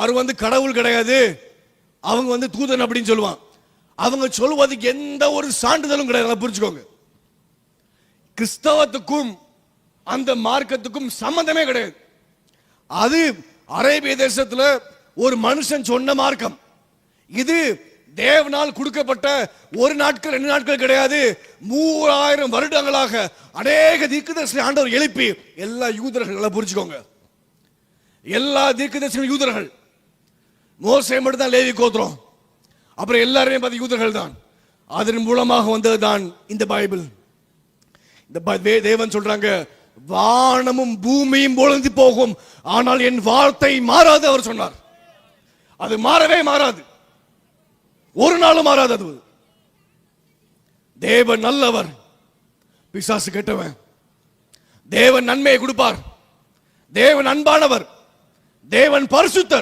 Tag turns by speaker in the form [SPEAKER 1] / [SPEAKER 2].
[SPEAKER 1] அவர் கடவுள் கிடையாது, அவங்க தூதன் அப்படின்னு சொல்லுவான். அவங்க சொல்வதுக்கு எந்த ஒரு சான்றிதழும் கிடையாது. புரிஞ்சுக்கோங்க, கிறிஸ்தவத்துக்கும் அந்த மார்க்கத்துக்கும் சம்பந்தமே கிடையாது. அது அரேபிய தேசத்துல ஒரு மனுஷன் சொன்ன மார்க்கம். இது தேவனால் கொடுக்கப்பட்ட ஒரு நாட்கள் 2 நாட்கள் கிடையாது. 3000 வருடங்களாக அநேக தீர்க்கதரிசி ஆண்டவர் எழுப்பி எல்லா யூதர்கள், புரிஞ்சுக்கோங்க, எல்லா தீர்க்கதரிசிகளும் யூதர்கள். மோசே மட்டும் தான் லேவி கோத்திரம், அப்புறம் எல்லாருமே பார்த்து யூதர்கள் தான். அதன் மூலமாக வந்தது தான் இந்த பைபிள். இந்த தேவன் சொல்றாங்க, வானமும் பூமியும் பொழிந்து போகும், ஆனால் என் வார்த்தை மாறாது அவர் சொன்னார். அது மாறவே மாறாது, ஒரு நாளும் மாறாது. அது தேவன் நல்லவர், பிசாசு கெட்டவன். தேவன் நன்மையை கொடுப்பார், தேவன் அன்பானவர், தேவன் பரிசுத்தர்.